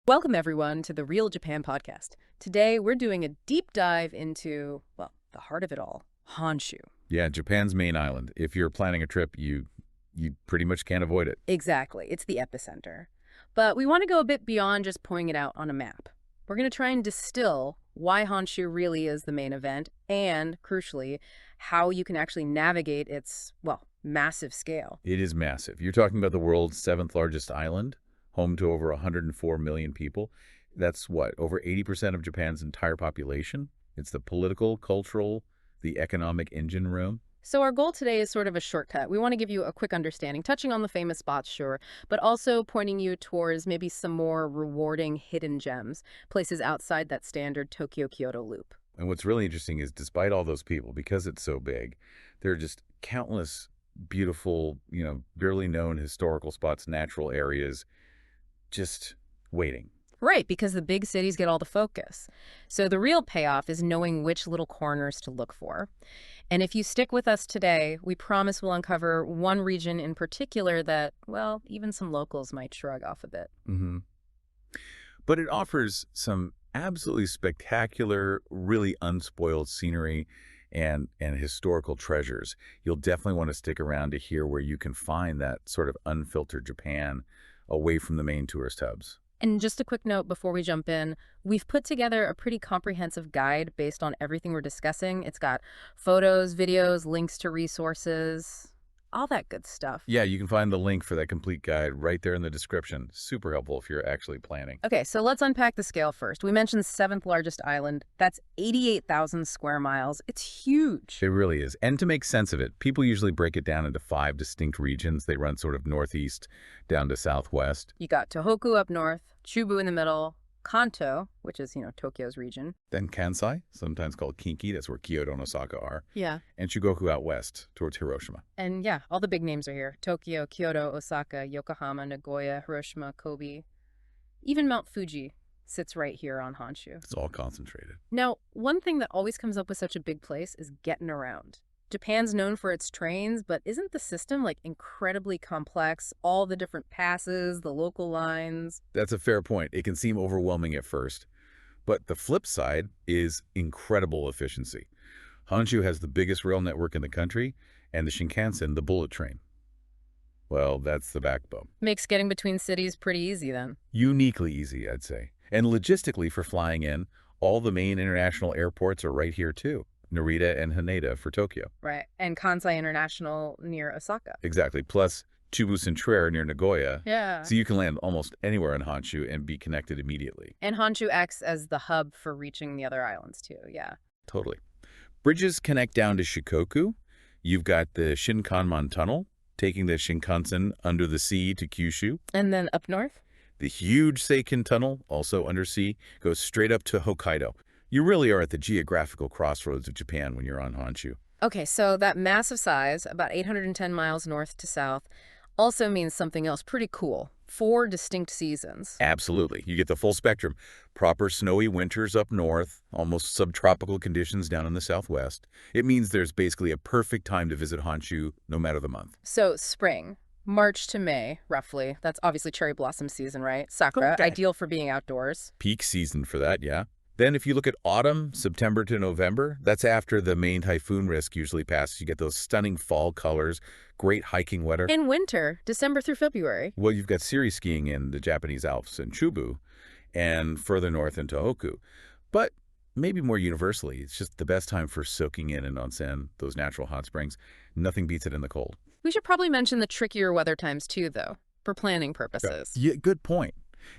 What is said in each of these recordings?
Welcome, everyone, to the Real Japan podcast. Today, we're doing a deep dive into, well, the heart of it all, Honshu. Yeah, Japan's main island. If you're planning a trip, you pretty much can't avoid it. Exactly. It's the epicenter. But we want to go a bit beyond just pointing it out on a map. We're going to try and distill why Honshu really is the main event and, crucially, how you can actually navigate its, well, massive scale. It is massive. You're talking about the world's seventh largest island, home to over 104 million people. That's what, over 80% of Japan's entire population? It's the political, cultural, the economic engine room. So our goal today is sort of a shortcut. We want to give you a quick understanding, touching on the famous spots, sure, but also pointing you towards maybe some more rewarding hidden gems, places outside that standard Tokyo-Kyoto loop. And what's really interesting is despite all those people, because it's so big, there are just countless beautiful, barely known historical spots, natural areas, just waiting. Right, because the big cities get all the focus. So the real payoff is knowing which little corners to look for. And if you stick with us today, we promise we'll uncover one region in particular that, well, even some locals might shrug off a bit. But it offers some absolutely spectacular, really unspoiled scenery and historical treasures. You'll definitely want to stick around to hear where you can find that sort of unfiltered Japan away from the main tourist hubs. And just a quick note before we jump in, we've put together a pretty comprehensive guide based on everything we're discussing. It's got photos, videos, links to resources, all that good stuff. Yeah, you can find the link for that complete guide right there in the description. Super helpful if you're actually planning. Okay, so let's unpack the scale first. We mentioned seventh largest island. That's 88,000 square miles. It's huge. It really is. And to make sense of it, people usually break it down into 5 distinct regions. They run sort of northeast down to southwest. You got Tohoku up north, Chubu in the middle, Kanto, which is, Tokyo's region. Then Kansai, sometimes called Kinki, that's where Kyoto and Osaka are. Yeah. And Chugoku out west, towards Hiroshima. And yeah, all the big names are here. Tokyo, Kyoto, Osaka, Yokohama, Nagoya, Hiroshima, Kobe. Even Mount Fuji sits right here on Honshu. It's all concentrated. Now, one thing that always comes up with such a big place is getting around. Japan's known for its trains, but isn't the system incredibly complex? All the different passes, the local lines. That's a fair point. It can seem overwhelming at first. But the flip side is incredible efficiency. Honshu has the biggest rail network in the country, and the Shinkansen, the bullet train. Well, that's the backbone. Makes getting between cities pretty easy then. Uniquely easy, I'd say. And logistically for flying in, all the main international airports are right here too. Narita and Haneda for Tokyo. Right, and Kansai International near Osaka. Exactly, plus Chubu Centraire near Nagoya. Yeah. So you can land almost anywhere in Honshu and be connected immediately. And Honshu acts as the hub for reaching the other islands too, yeah. Totally. Bridges connect down to Shikoku. You've got the Shinkanman Tunnel, taking the Shinkansen under the sea to Kyushu. And then up north? The huge Seikin Tunnel, also undersea, goes straight up to Hokkaido. You really are at the geographical crossroads of Japan when you're on Honshu. Okay, so that massive size, about 810 miles north to south, also means something else pretty cool. 4 distinct seasons. Absolutely. You get the full spectrum. Proper snowy winters up north, almost subtropical conditions down in the southwest. It means there's basically a perfect time to visit Honshu no matter the month. So spring, March to May, roughly. That's obviously cherry blossom season, right? Sakura, Okay. ideal for being outdoors. Peak season for that, yeah. Then if you look at autumn, September to November, that's after the main typhoon risk usually passes. You get those stunning fall colors, great hiking weather. In winter, December through February. Well, you've got series skiing in the Japanese Alps in Chubu and further north in Tohoku. But maybe more universally, it's just the best time for soaking in onsen, those natural hot springs. Nothing beats it in the cold. We should probably mention the trickier weather times too, though, for planning purposes. Yeah, good point.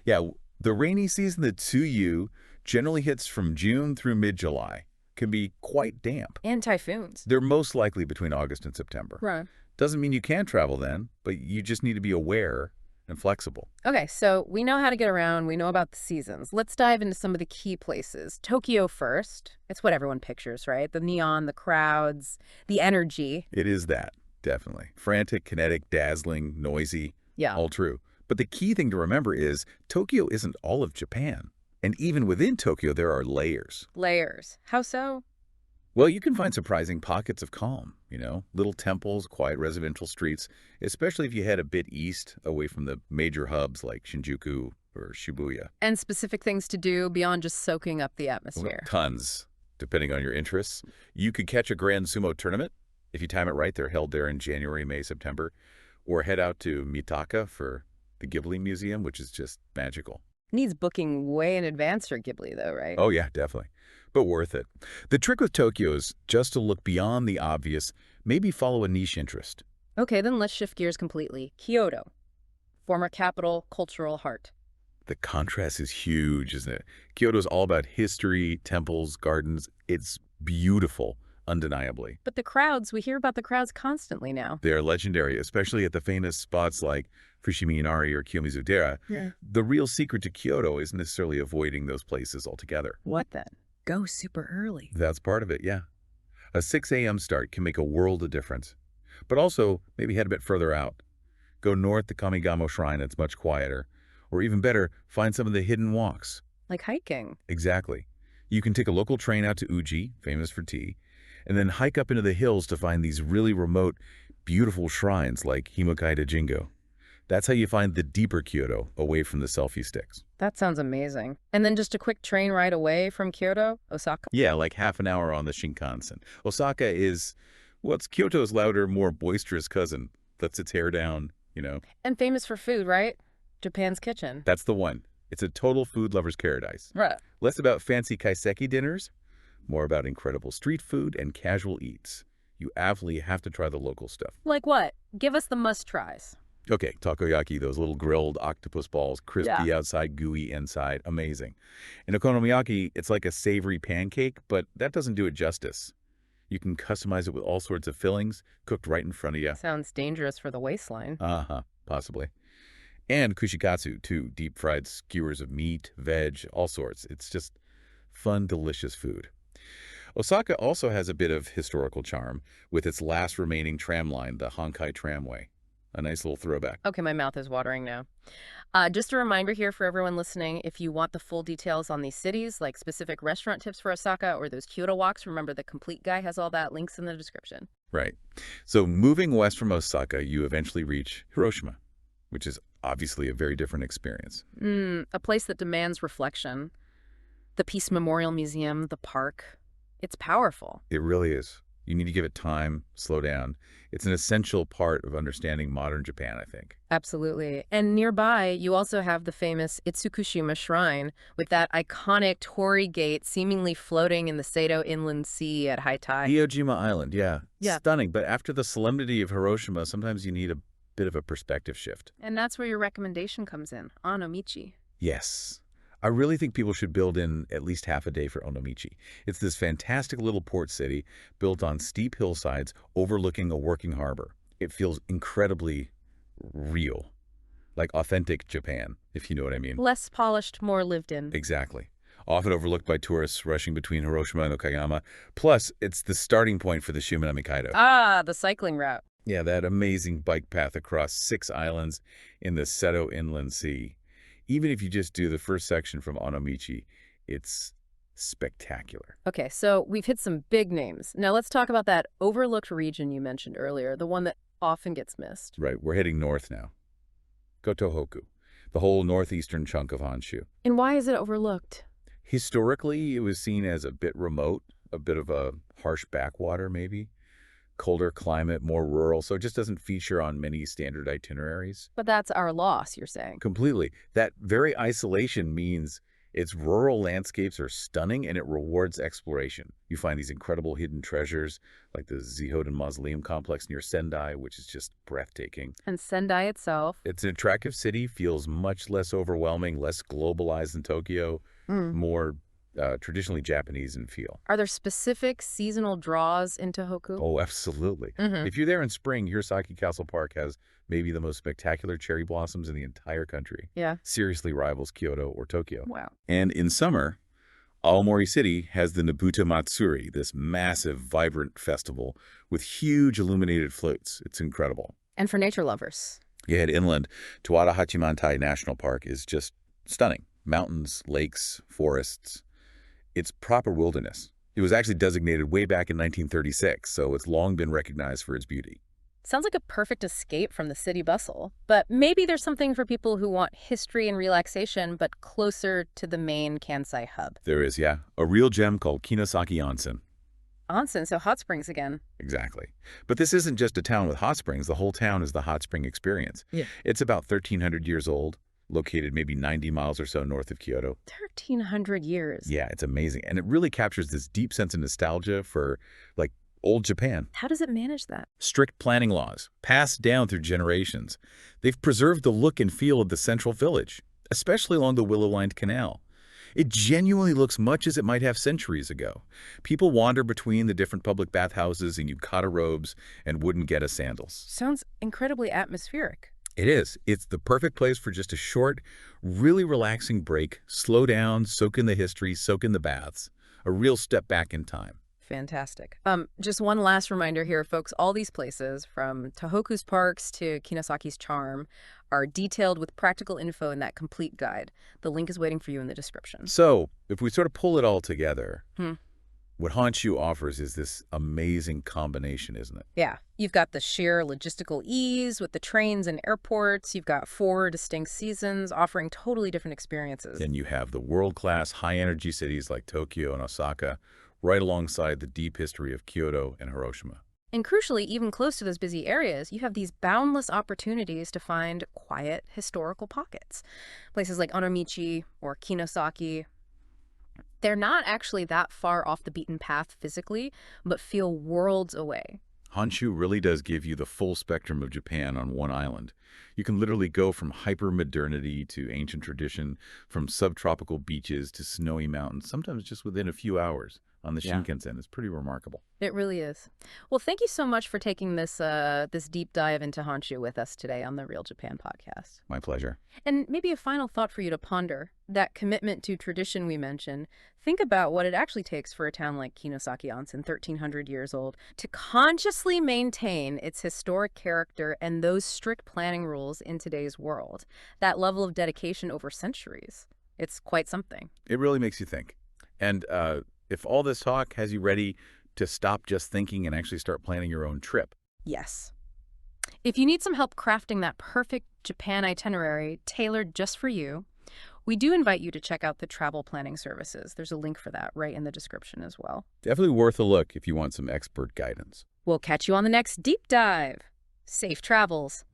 Yeah, the rainy season, the Tsuyu, generally hits from June through mid-July. Can be quite damp. And typhoons. They're most likely between August and September. Right. Doesn't mean you can't travel then, but you just need to be aware and flexible. Okay, so we know how to get around. We know about the seasons. Let's dive into some of the key places. Tokyo first. It's what everyone pictures, right? The neon, the crowds, the energy. It is that, definitely. Frantic, kinetic, dazzling, noisy. Yeah. All true. But the key thing to remember is Tokyo isn't all of Japan. And even within Tokyo, there are layers. Layers. How so? Well, you can find surprising pockets of calm, little temples, quiet residential streets, especially if you head a bit east away from the major hubs like Shinjuku, or Shibuya. And specific things to do beyond just soaking up the Well, atmosphere. tons, depending on your interests. You could catch a grand sumo tournament. If you time it right, they're held there in January, May, September. Or head out to Mitaka for the Ghibli Museum, which is just magical. Needs booking way in advance for Ghibli, though, right? Oh, yeah, definitely. But worth it. The trick with Tokyo is just to look beyond the obvious, maybe follow a niche interest. Okay, then let's shift gears completely. Kyoto, former capital, cultural heart. The contrast is huge, isn't it? Kyoto's all about history, temples, gardens. It's beautiful, undeniably. But the crowds, we hear about the crowds constantly now. They're legendary, especially at the famous spots like Fushimi Inari or Kiyomizu-dera. Yeah. The real secret to Kyoto isn't necessarily avoiding those places altogether. What then? Go super early. That's part of it, yeah. A 6 a.m. start can make a world of difference. But also, maybe head a bit further out. Go north to Kamigamo Shrine, it's much quieter. Or even better, find some of the hidden walks. Like hiking. Exactly. You can take a local train out to Uji, famous for tea, and then hike up into the hills to find these really remote, beautiful shrines like Himokaida Jingo. That's how you find the deeper Kyoto, away from the selfie sticks. That sounds amazing. And then just a quick train ride away from Kyoto, Osaka? Yeah, like half an hour on the Shinkansen. Osaka is, well, it's Kyoto's louder, more boisterous cousin. Lets its hair down, you know. And famous for food, right? Japan's kitchen. That's the one. It's a total food lover's paradise. Right. Less about fancy kaiseki dinners, more about incredible street food and casual eats. You absolutely have to try the local stuff. Like what? Give us the must-tries. Okay, takoyaki, those little grilled octopus balls, crispy outside, gooey inside, amazing. In okonomiyaki, it's like a savory pancake, but that doesn't do it justice. You can customize it with all sorts of fillings, cooked right in front of you. Sounds dangerous for the waistline. Possibly. And kushikatsu, too, deep-fried skewers of meat, veg, all sorts. It's just fun, delicious food. Osaka also has a bit of historical charm with its last remaining tram line, the Honkai Tramway. A nice little throwback. Okay, my mouth is watering now. Just a reminder here for everyone listening, if you want the full details on these cities, like specific restaurant tips for Osaka or those Kyoto walks, remember the complete guy has all that, links in the description. Right. So moving west from Osaka, you eventually reach Hiroshima, which is obviously a very different experience. A place that demands reflection. The Peace Memorial Museum, the park. It's powerful. It really is. You need to give it time, slow down. It's an essential part of understanding modern Japan, I think. Absolutely. And nearby, you also have the famous Itsukushima Shrine with that iconic torii gate seemingly floating in the Seto Inland Sea at high tide. Iojima Island, yeah. Yeah. Stunning, but after the solemnity of Hiroshima, sometimes you need a bit of a perspective shift. And that's where your recommendation comes in, Onomichi. Yes. I really think people should build in at least half a day for Onomichi. It's this fantastic little port city built on steep hillsides overlooking a working harbor. It feels incredibly real, like authentic Japan, if you know what I mean. Less polished, more lived in. Exactly. Often overlooked by tourists rushing between Hiroshima and Okayama. Plus, it's the starting point for the Shimanami Kaido. Ah, the cycling route. Yeah, that amazing bike path across 6 islands in the Seto Inland Sea. Even if you just do the first section from Onomichi, it's spectacular. Okay, so we've hit some big names. Now let's talk about that overlooked region you mentioned earlier, the one that often gets missed. Right, we're heading north now. Go Tohoku, the whole northeastern chunk of Honshu. And why is it overlooked? Historically, it was seen as a bit remote, a bit of a harsh backwater maybe. Colder climate, more rural, so it just doesn't feature on many standard itineraries. But that's our loss, you're saying. Completely. That very isolation means its rural landscapes are stunning and it rewards exploration. You find these incredible hidden treasures, like the Zihoden Mausoleum complex near Sendai, which is just breathtaking. And Sendai itself. It's an attractive city, feels much less overwhelming, less globalized than Tokyo, more traditionally Japanese in feel. Are there specific seasonal draws in Tohoku? Oh, absolutely. If you're there in spring, Hirosaki Castle Park has maybe the most spectacular cherry blossoms in the entire country. Yeah. Seriously rivals Kyoto or Tokyo. Wow. And in summer, Aomori City has the Nobuta Matsuri, this massive, vibrant festival with huge illuminated floats. It's incredible. And for nature lovers. You head inland, Tawada Hachimantai National Park is just stunning. Mountains, lakes, forests. It's proper wilderness. It was actually designated way back in 1936, so it's long been recognized for its beauty. Sounds like a perfect escape from the city bustle. But maybe there's something for people who want history and relaxation, but closer to the main Kansai hub. There is, yeah, a real gem called Kinosaki Onsen. Onsen, so hot springs again. Exactly. But this isn't just a town with hot springs. The whole town is the hot spring experience. Yeah. It's about 1,300 years old, located maybe 90 miles or so north of Kyoto. 1,300 years. Yeah, it's amazing. And it really captures this deep sense of nostalgia for, like, old Japan. How does it manage that? Strict planning laws, passed down through generations. They've preserved the look and feel of the central village, especially along the willow-lined canal. It genuinely looks much as it might have centuries ago. People wander between the different public bathhouses in yukata robes and wooden geta sandals. Sounds incredibly atmospheric. It is. It's the perfect place for just a short, really relaxing break. Slow down, soak in the history, soak in the baths. A real step back in time. Fantastic. Just one last reminder here, folks. All these places, from Tohoku's parks to Kinosaki's charm, are detailed with practical info in that complete guide. The link is waiting for you in the description. So, if we sort of pull it all together, Hmm. what Honshu offers is this amazing combination, isn't it? Yeah, you've got the sheer logistical ease with the trains and airports. You've got 4 distinct seasons offering totally different experiences. Then you have the world-class, high-energy cities like Tokyo and Osaka, right alongside the deep history of Kyoto and Hiroshima. And crucially, even close to those busy areas, you have these boundless opportunities to find quiet historical pockets. Places like Onomichi or Kinosaki. They're not actually that far off the beaten path physically, but feel worlds away. Honshu really does give you the full spectrum of Japan on one island. You can literally go from hyper-modernity to ancient tradition, from subtropical beaches to snowy mountains, sometimes just within a few hours on the Yeah. Shinkansen. It's pretty remarkable. It really is. Well, thank you so much for taking this deep dive into Honshu with us today on the Real Japan podcast. My pleasure. And maybe a final thought for you to ponder. That commitment to tradition we mentioned, think about what it actually takes for a town like Kinosaki Onsen, 1,300 years old, to consciously maintain its historic character and those strict planning rules in today's world. That level of dedication over centuries. It's quite something. It really makes you think. And if all this talk has you ready to stop just thinking and actually start planning your own trip. Yes. If you need some help crafting that perfect Japan itinerary tailored just for you, we do invite you to check out the travel planning services. There's a link for that right in the description as well. Definitely worth a look if you want some expert guidance. We'll catch you on the next deep dive. Safe travels.